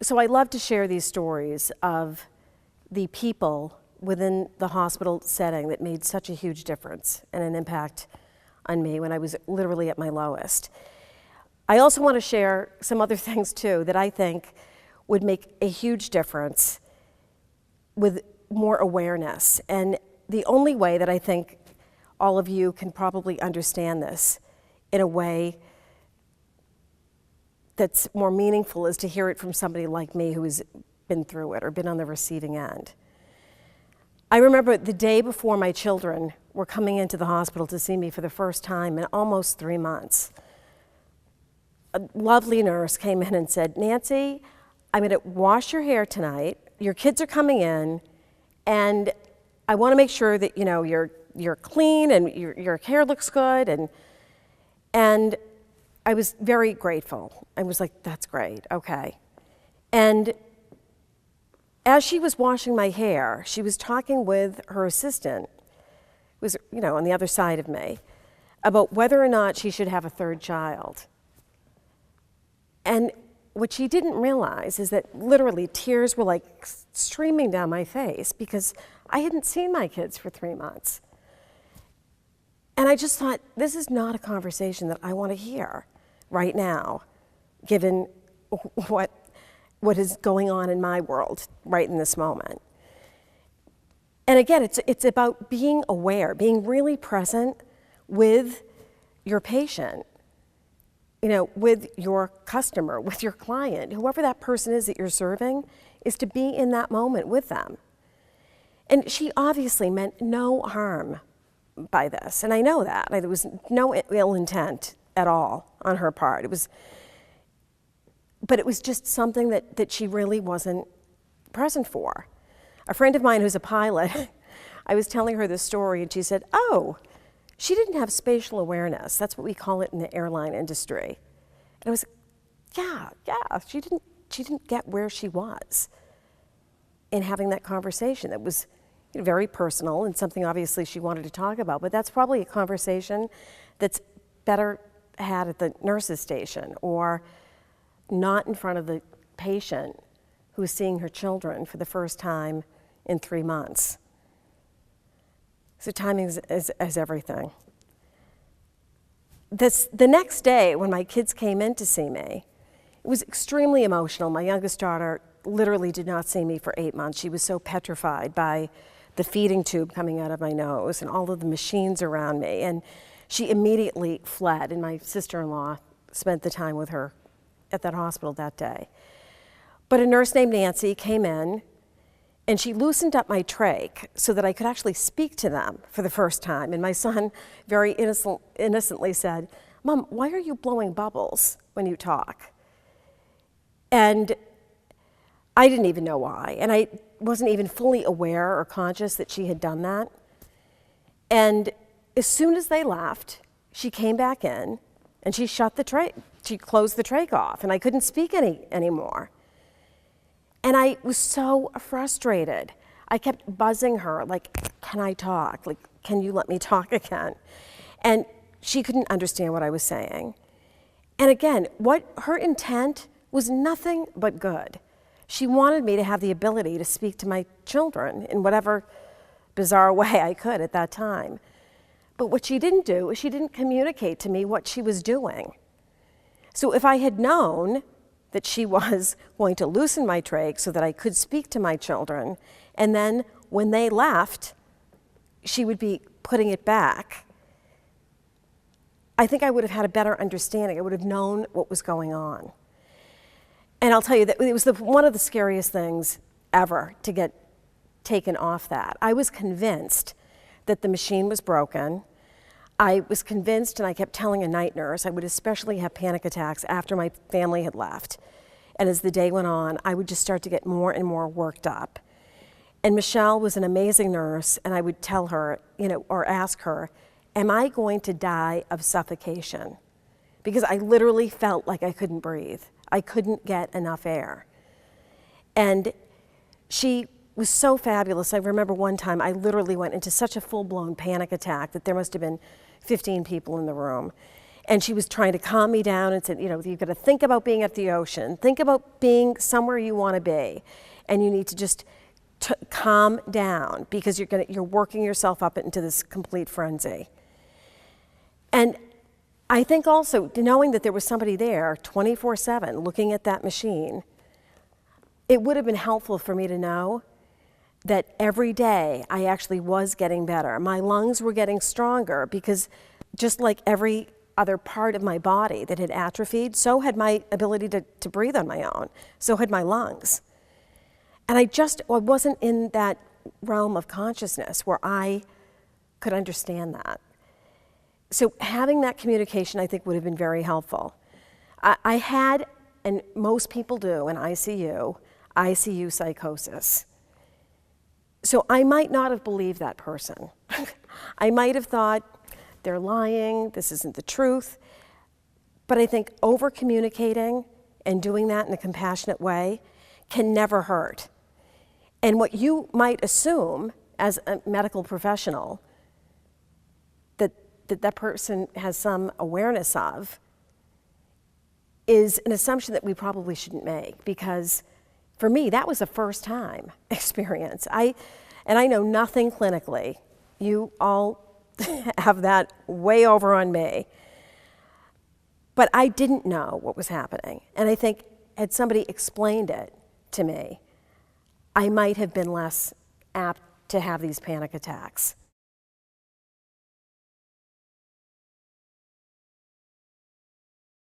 So I love to share these stories of the people within the hospital setting that made such a huge difference and an impact on me when I was literally at my lowest. I also want to share some other things too that I think would make a huge difference with more awareness. And the only way that I think all of you can probably understand this in a way that's more meaningful is to hear it from somebody like me who has been through it or been on the receiving end. I remember the day before my children were coming into the hospital to see me for the first time in almost 3 months. A lovely nurse came in and said, "Nancy, I'm going to wash your hair tonight. Your kids are coming in, and I want to make sure that you're clean and your hair looks good." And I was very grateful. I was like, "That's great, okay." And as she was washing my hair, she was talking with her assistant, who was on the other side of me, about whether or not she should have a third child. And what she didn't realize is that literally tears were like streaming down my face because I hadn't seen my kids for 3 months. And I just thought, this is not a conversation that I want to hear right now, given what is going on in my world right in this moment. And again, it's about being aware, being really present with your patient, with your customer, with your client, whoever that person is that you're serving, is to be in that moment with them. And she obviously meant no harm by this, and I know that. There was no ill intent at all on her part. But it was just something that she really wasn't present for. A friend of mine who's a pilot, I was telling her this story, and she said, "Oh, she didn't have spatial awareness. That's what we call it in the airline industry." And I was, yeah, she didn't get where she was in having that conversation. That was very personal and something obviously she wanted to talk about, but that's probably a conversation that's better had at the nurse's station or not in front of the patient who is seeing her children for the first time in 3 months. So timing is everything. The next day when my kids came in to see me, it was extremely emotional. My youngest daughter literally did not see me for 8 months. She was so petrified by the feeding tube coming out of my nose and all of the machines around me. And she immediately fled, and my sister-in-law spent the time with her at that hospital that day. But a nurse named Nancy came in, and she loosened up my trach so that I could actually speak to them for the first time. And my son very innocently said, "Mom, why are you blowing bubbles when you talk?" And I didn't even know why. And I wasn't even fully aware or conscious that she had done that. And as soon as they left, she came back in and she shut the trach. She closed the trach off, and I couldn't speak anymore. And I was so frustrated. I kept buzzing her, like, "Can I talk? Like, can you let me talk again?" And she couldn't understand what I was saying. And again, what her intent was nothing but good. She wanted me to have the ability to speak to my children in whatever bizarre way I could at that time. But what she didn't do is she didn't communicate to me what she was doing. So if I had known that she was going to loosen my trach so that I could speak to my children, and then when they left, she would be putting it back, I think I would have had a better understanding. I would have known what was going on. And I'll tell you that it was one of the scariest things ever to get taken off that. I was convinced that the machine was broken. I was convinced, and I kept telling a night nurse, I would especially have panic attacks after my family had left. And as the day went on, I would just start to get more and more worked up. And Michelle was an amazing nurse, and I would tell her, or ask her, "Am I going to die of suffocation?" Because I literally felt like I couldn't breathe. I couldn't get enough air. And she was so fabulous. I remember one time I literally went into such a full-blown panic attack that there must have been 15 people in the room. And she was trying to calm me down and said, you know, you've got to think about being at the ocean, think about being somewhere you want to be, and you need to just calm down because you're working yourself up into this complete frenzy. And I think also knowing that there was somebody there 24/7 looking at that machine, it would have been helpful for me to know that every day I actually was getting better. My lungs were getting stronger because just like every other part of my body that had atrophied, so had my ability to breathe on my own. So had my lungs. And I wasn't in that realm of consciousness where I could understand that. So having that communication, I think, would have been very helpful. I had, and most people do in ICU psychosis. So I might not have believed that person. I might have thought, they're lying, this isn't the truth. But I think over-communicating and doing that in a compassionate way can never hurt. And what you might assume as a medical professional that person has some awareness of is an assumption that we probably shouldn't make, because for me, that was a first-time experience. And I know nothing clinically. You all have that way over on me. But I didn't know what was happening. And I think had somebody explained it to me, I might have been less apt to have these panic attacks.